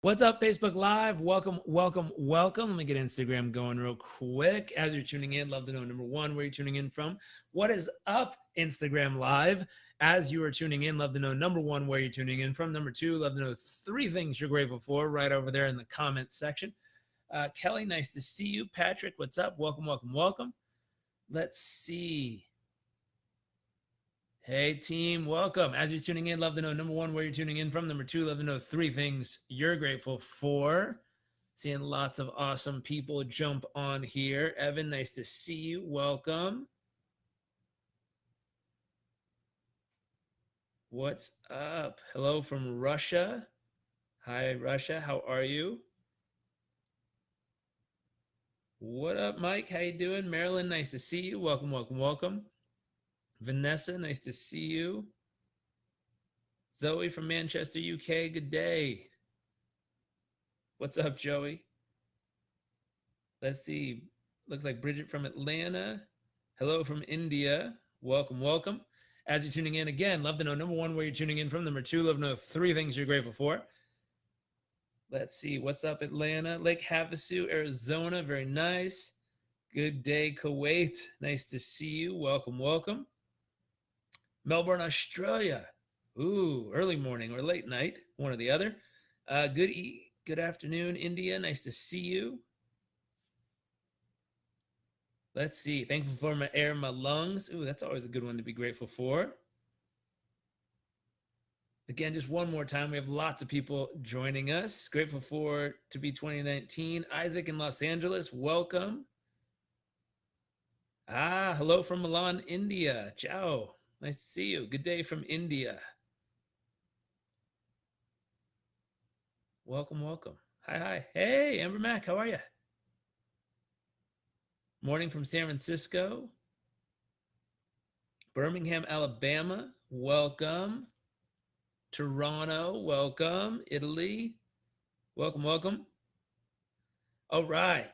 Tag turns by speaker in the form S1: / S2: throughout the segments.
S1: What's up, Facebook Live? Welcome, welcome, welcome. Let me get Instagram going real quick. As you're tuning in, love to know, number one, where you're tuning in from. What is up, Instagram Live? As you are tuning in, love to know, number one, where you're tuning in from. Number two, love to know three things you're grateful for right over there in the comments section. Kelly, nice to see you. Patrick, what's up? Welcome, welcome, welcome. Let's see. Hey, team, welcome. As you're tuning in, love to know, number one, where you're tuning in from. Number two, love to know three things you're grateful for. Seeing lots of awesome people jump on here. Evan, nice to see you. Welcome. What's up? Hello from Russia. Hi, Russia. How are you? What up, Mike? How you doing? Marilyn, nice to see you. Welcome, welcome, welcome. Vanessa, nice to see you. Zoe from Manchester, UK, good day. What's up, Joey? Let's see. Looks like Bridget from Atlanta. Hello from India. Welcome, welcome. As you're tuning in again, love to know, number one, where you're tuning in from. Number two, love to know three things you're grateful for. Let's see. What's up, Atlanta? Lake Havasu, Arizona. Very nice. Good day, Kuwait. Nice to see you. Welcome, welcome. Melbourne, Australia. Ooh, early morning or late night, one or the other. Good afternoon, India. Nice to see you. Let's see. Thankful for my air in my lungs. Ooh, that's always a good one to be grateful for. Again, just one more time. We have lots of people joining us. Grateful for to be 2019. Isaac in Los Angeles, welcome. Hello from Milan, India. Ciao. Nice to see you. Good day from India. Welcome, welcome. Hi. Hey, Amber Mac, how are you? Morning from San Francisco. Birmingham, Alabama, welcome. Toronto, welcome. Italy, welcome, welcome. All right.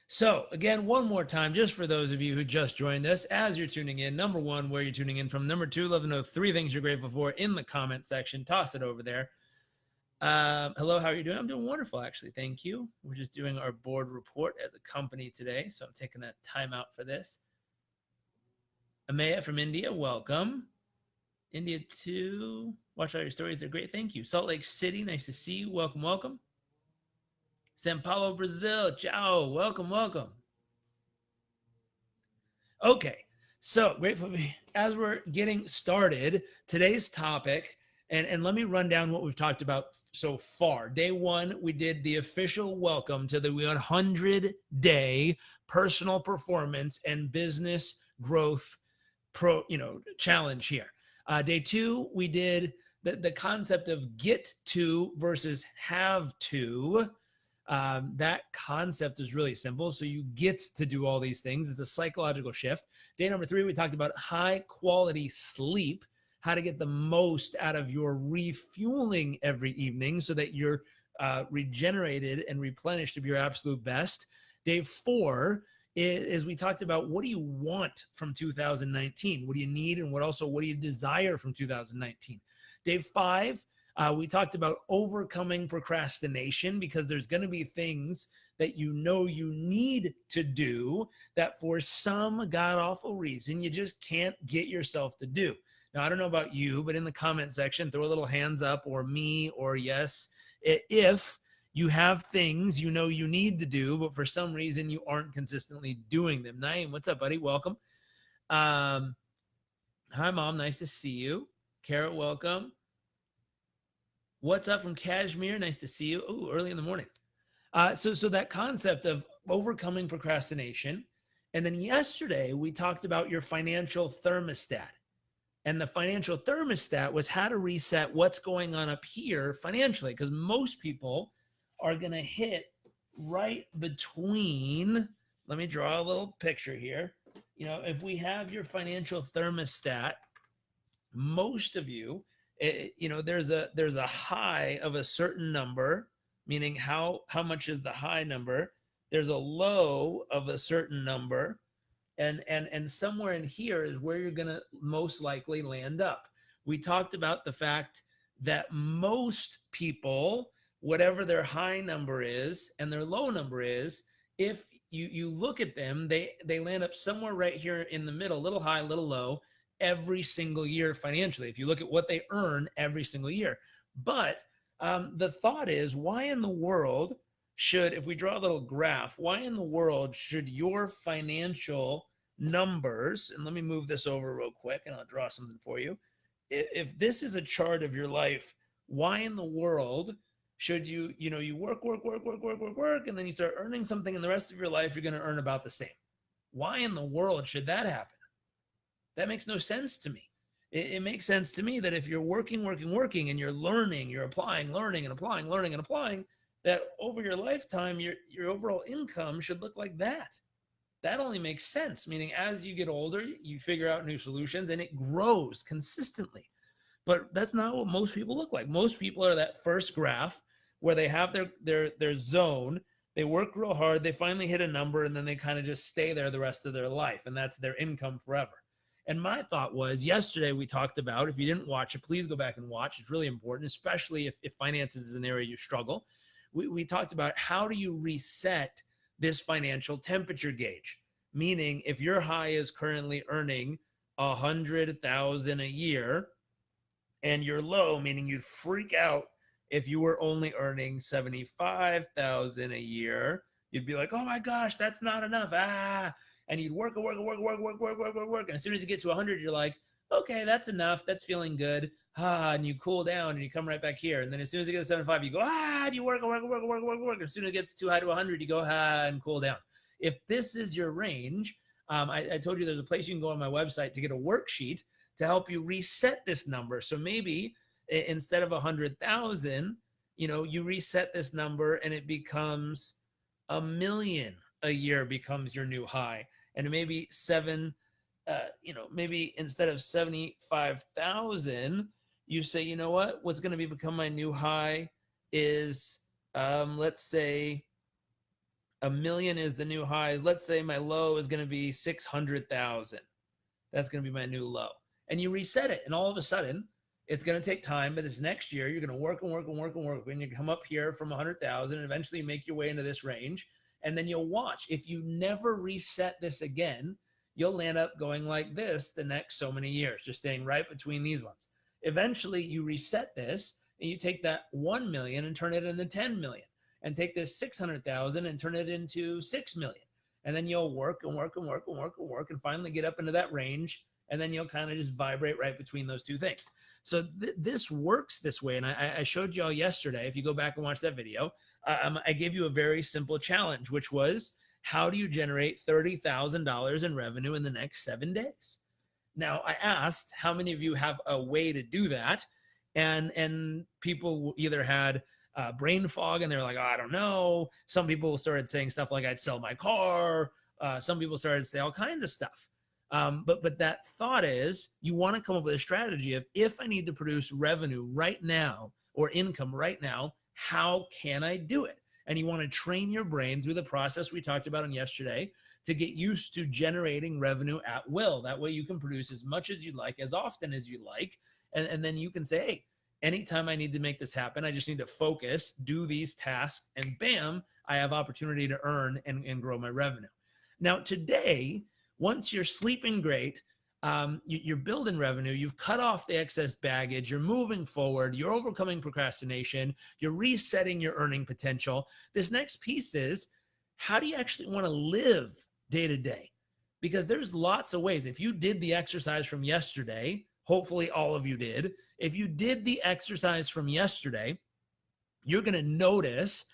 S1: So again, one more time, just for those of you who just joined us, as you're tuning in, number one, where you're tuning in from. Number two, love to know three things you're grateful for in the comment section. Toss it over there. Hello, how are you doing? I'm doing wonderful, actually. Thank you. We're just doing our board report as a company today, so I'm taking that time out for this. Amaya from India, welcome. India 2, watch all your stories. They're great. Thank you. Salt Lake City, nice to see you. Welcome, welcome. Sao Paulo, Brazil. Ciao. Welcome, welcome. Okay, so grateful as we're getting started, today's topic, and let me run down what we've talked about so far. Day one, we did the official welcome to the 100-day personal performance and business growth challenge here. Day two, we did the concept of get to versus have to. That concept is really simple. So you get to do all these things. It's a psychological shift. Day number three, we talked about high quality sleep, how to get the most out of your refueling every evening so that you're regenerated and replenished to be your absolute best. Day four is we talked about what do you want from 2019? What do you need? And what do you desire from 2019? Day five, we talked about overcoming procrastination because there's going to be things that you know you need to do that for some god-awful reason you just can't get yourself to do. Now, I don't know about you, but in the comment section, throw a little hands up or me or yes if you have things you know you need to do, but for some reason you aren't consistently doing them. Naeem, what's up, buddy? Welcome. Hi, Mom. Nice to see you. Carrot, welcome. What's up from Kashmir? Nice to see you. Oh, early in the morning. So that concept of overcoming procrastination. And then yesterday, we talked about your financial thermostat. And the financial thermostat was how to reset what's going on up here financially, because most people are going to hit right between, let me draw a little picture here. If we have your financial thermostat, most of you, there's a high of a certain number, meaning how much is the high number. There's a low of a certain number, and somewhere in here is where you're going to most likely land up. We talked about the fact that most people whatever their high number is and their low number is, if you look at them, they land up somewhere right here in the middle, little high, little low, every single year financially, if you look at what they earn every single year. But the thought is, why in the world should, if we draw a little graph, why in the world should your financial numbers, and let me move this over real quick and I'll draw something for you. If this is a chart of your life, why in the world should you work, and then you start earning something, and the rest of your life you're going to earn about the same? Why in the world should that happen? That makes no sense to me. It makes sense to me that if you're working, and you're learning, you're applying, learning and applying, that over your lifetime, your overall income should look like that. That only makes sense, meaning as you get older, you figure out new solutions and it grows consistently. But that's not what most people look like. Most people are that first graph where they have their zone, they work real hard, they finally hit a number, and then they kind of just stay there the rest of their life, and that's their income forever. And my thought was, yesterday we talked about, if you didn't watch it, please go back and watch. It's really important, especially if finances is an area you struggle. We talked about how do you reset this financial temperature gauge, meaning if your high is currently earning 100,000 a year, and your low, meaning you'd freak out if you were only earning 75,000 a year. You'd be like, oh my gosh, that's not enough. And you'd work. And as soon as you get to 100, you're like, okay, that's enough. That's feeling good. And you cool down and you come right back here. And then as soon as you get to 75, you go, and you work. And as soon as it gets too high to 100, you go, and cool down. If this is your range, I told you there's a place you can go on my website to get a worksheet to help you reset this number. So maybe instead of 100,000, you reset this number and it becomes 1 million a year becomes your new high. And maybe maybe instead of 75,000, you say, you know what, what's going to become my new high is, let's say 1 million is the new highs. Let's say my low is going to be 600,000. That's going to be my new low. And you reset it. And all of a sudden, it's going to take time, but this next year, you're going to work. And you come up here from 100,000 and eventually you make your way into this range. And then you'll watch. If you never reset this again, you'll end up going like this the next so many years, just staying right between these ones. Eventually, you reset this and you take that 1 million and turn it into 10 million. And take this 600,000 and turn it into 6 million. And then you'll work and finally get up into that range. And then you'll kind of just vibrate right between those two things. So this works this way. And I showed you all yesterday, if you go back and watch that video, I gave you a very simple challenge, which was, how do you generate $30,000 in revenue in the next 7 days? Now, I asked how many of you have a way to do that. And people either had brain fog and they're like, oh, I don't know. Some people started saying stuff like, I'd sell my car. Some people started to say all kinds of stuff. But that thought is, you want to come up with a strategy of, if I need to produce revenue right now or income right now, how can I do it? And you want to train your brain through the process we talked about on yesterday to get used to generating revenue at will. That way you can produce as much as you like, as often as you like. And then you can say, hey, anytime I need to make this happen, I just need to focus, do these tasks, and bam, I have opportunity to earn and grow my revenue. Now, today, once you're sleeping great, you're building revenue, you've cut off the excess baggage, you're moving forward, you're overcoming procrastination, you're resetting your earning potential. This next piece is, how do you actually want to live day to day? Because there's lots of ways. If you did the exercise from yesterday, hopefully all of you did. If you did the exercise from yesterday, you're going to notice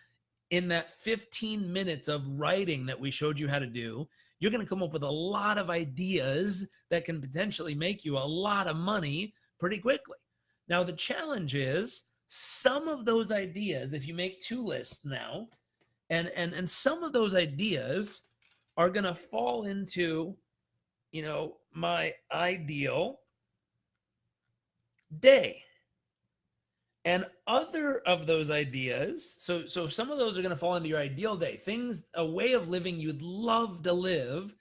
S1: in that 15 minutes of writing that we showed you how to do, you're going to come up with a lot of ideas that can potentially make you a lot of money pretty quickly. Now, the challenge is, some of those ideas, if you make 2 lists now, and some of those ideas are going to fall into, my ideal day. And other of those ideas, so some of those are going to fall into your ideal day, things, a way of living you'd love to live,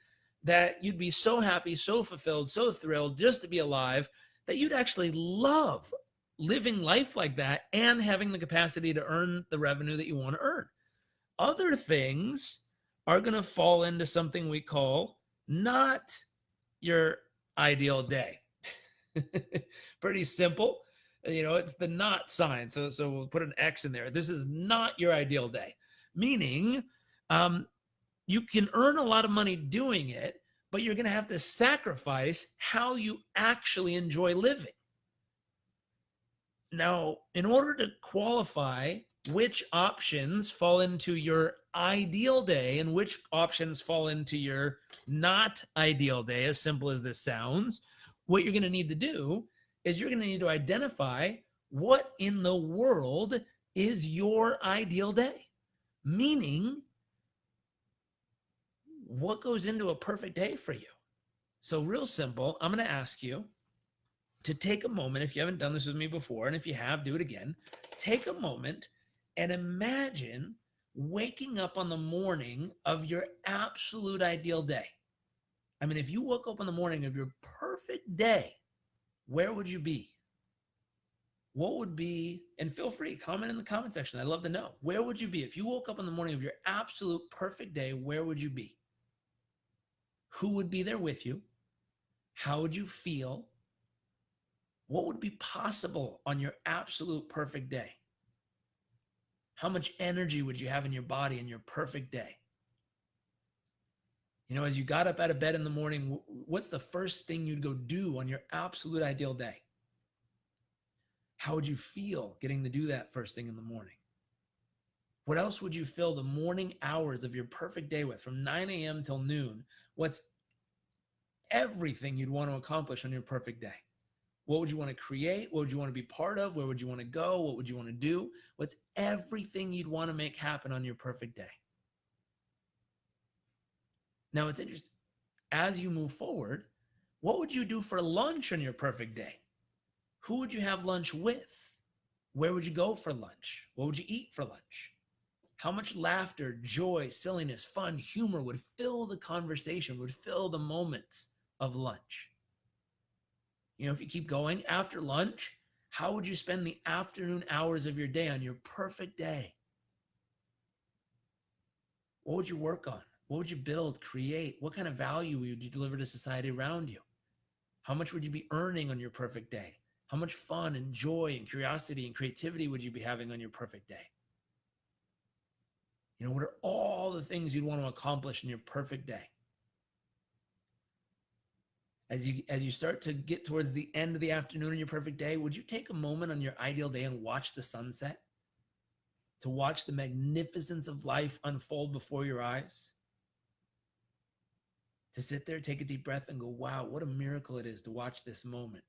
S1: that you'd be so happy, so fulfilled, so thrilled just to be alive, that you'd actually love living life like that and having the capacity to earn the revenue that you want to earn. Other things are going to fall into something we call not your ideal day. Pretty simple. It's the not sign. So we'll put an X in there. This is not your ideal day, meaning you can earn a lot of money doing it, but you're going to have to sacrifice how you actually enjoy living. Now, in order to qualify which options fall into your ideal day and which options fall into your not ideal day, as simple as this sounds, what you're going to need to do is you're going to need to identify what in the world is your ideal day. Meaning, what goes into a perfect day for you? So real simple, I'm going to ask you to take a moment, if you haven't done this with me before, and if you have, do it again. Take a moment and imagine waking up on the morning of your absolute ideal day. I mean, if you woke up on the morning of your perfect day, where would you be? What would be, and feel free, comment in the comment section. I'd love to know. Where would you be? If you woke up on the morning of your absolute perfect day, where would you be? Who would be there with you? How would you feel? What would be possible on your absolute perfect day? How much energy would you have in your body in your perfect day? As you got up out of bed in the morning, what's the first thing you'd go do on your absolute ideal day? How would you feel getting to do that first thing in the morning? What else would you fill the morning hours of your perfect day with from 9 a.m. till noon? What's everything you'd want to accomplish on your perfect day? What would you want to create? What would you want to be part of? Where would you want to go? What would you want to do? What's everything you'd want to make happen on your perfect day? Now, it's interesting. As you move forward, what would you do for lunch on your perfect day? Who would you have lunch with? Where would you go for lunch? What would you eat for lunch? How much laughter, joy, silliness, fun, humor would fill the conversation, would fill the moments of lunch? If you keep going after lunch, how would you spend the afternoon hours of your day on your perfect day? What would you work on? What would you build, create? What kind of value would you deliver to society around you? How much would you be earning on your perfect day? How much fun and joy and curiosity and creativity would you be having on your perfect day? What are all the things you'd want to accomplish in your perfect day? As you start to get towards the end of the afternoon in your perfect day, would you take a moment on your ideal day and watch the sunset? To watch the magnificence of life unfold before your eyes? To sit there, take a deep breath and go, wow, what a miracle it is to watch this moment.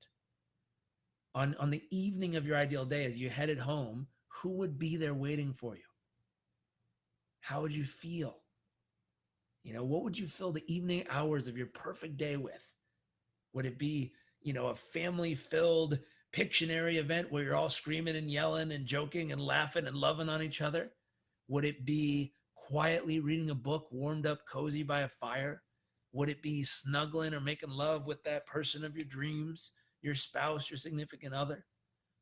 S1: On the evening of your ideal day, as you headed home, who would be there waiting for you? How would you feel? What would you fill the evening hours of your perfect day with? Would it be, a family-filled Pictionary event where you're all screaming and yelling and joking and laughing and loving on each other? Would it be quietly reading a book, warmed up, cozy by a fire? Would it be snuggling or making love with that person of your dreams, your spouse, your significant other?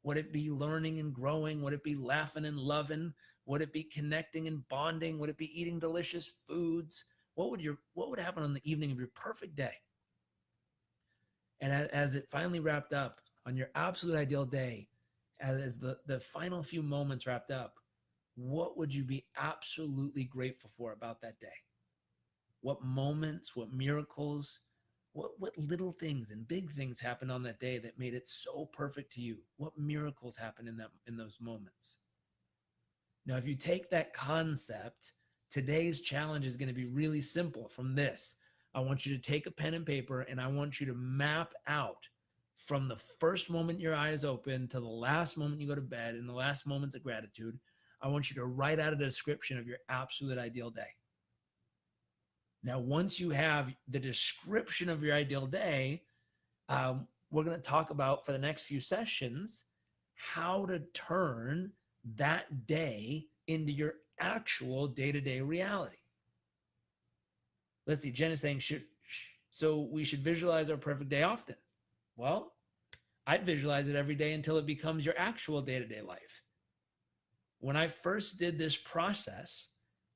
S1: Would it be learning and growing? Would it be laughing and loving? Would it be connecting and bonding? Would it be eating delicious foods? What would happen on the evening of your perfect day? And as it finally wrapped up on your absolute ideal day, as the final few moments wrapped up, what would you be absolutely grateful for about that day? What moments, what miracles, what little things and big things happened on that day that made it so perfect to you? What miracles happened in those moments? Now, if you take that concept, today's challenge is going to be really simple from this. I want you to take a pen and paper and I want you to map out from the first moment your eyes open to the last moment you go to bed and the last moments of gratitude. I want you to write out a description of your absolute ideal day. Now, once you have the description of your ideal day, we're going to talk about for the next few sessions how to turn that day into your actual day-to-day reality. Let's see, Jen is saying, so we should visualize our perfect day often. Well, I'd visualize it every day until it becomes your actual day-to-day life. When I first did this process,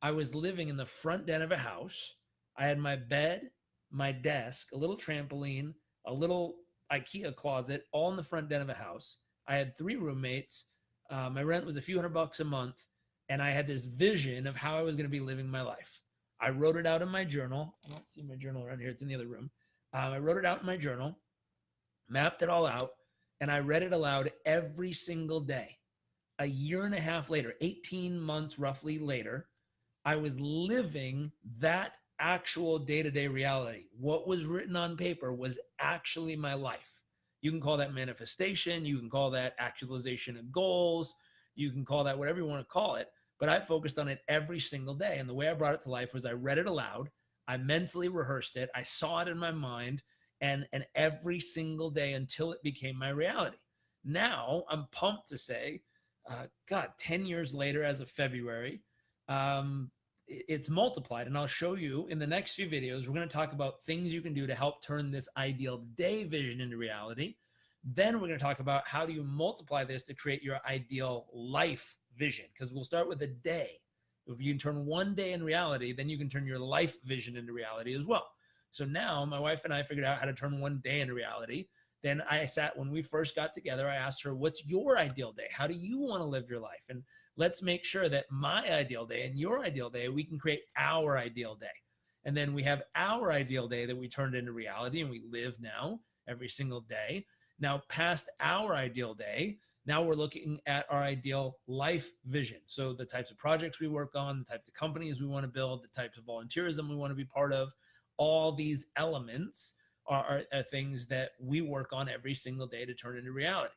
S1: I was living in the front den of a house. I had my bed, my desk, a little trampoline, a little IKEA closet, all in the front den of a house. I had 3 roommates. My rent was a few $100 a month. And I had this vision of how I was going to be living my life. I wrote it out in my journal. I don't see my journal around here. It's in the other room. I wrote it out in my journal, mapped it all out, and I read it aloud every single day. A year and a half later, 18 months roughly later, I was living that actual day-to-day reality. What was written on paper was actually my life. You can call that manifestation. You can call that actualization of goals. You can call that whatever you want to call it. But I focused on it every single day. And the way I brought it to life was I read it aloud. I mentally rehearsed it. I saw it in my mind. And every single day until it became my reality. Now I'm pumped to say, God, 10 years later as of February, it's multiplied. And I'll show you in the next few videos, we're going to talk about things you can do to help turn this ideal day vision into reality. Then we're going to talk about how do you multiply this to create your ideal life vision, because we'll start with a day. If you can turn one day in reality, then you can turn your life vision into reality as well. So now my wife and I figured out how to turn one day into reality. Then I sat, when we first got together, I asked her, what's your ideal day? How do you want to live your life? And let's make sure that my ideal day and your ideal day, we can create our ideal day. And then we have our ideal day that we turned into reality and we live now every single day. Now, past our ideal day, now we're looking at our ideal life vision. So the types of projects we work on, the types of companies we want to build, the types of volunteerism we want to be part of, all these elements are things that we work on every single day to turn into reality.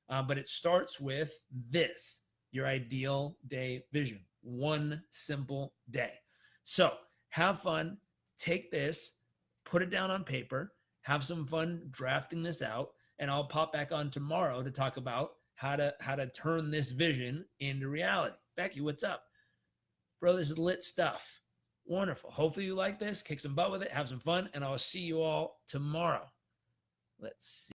S1: But it starts with this, your ideal day vision, one simple day. So have fun, take this, put it down on paper, have some fun drafting this out, and I'll pop back on tomorrow to talk about how to turn this vision into reality. Becky, what's up? Bro, this is lit stuff. Wonderful. Hopefully you like this. Kick some butt with it. Have some fun. And I'll see you all tomorrow. Let's see.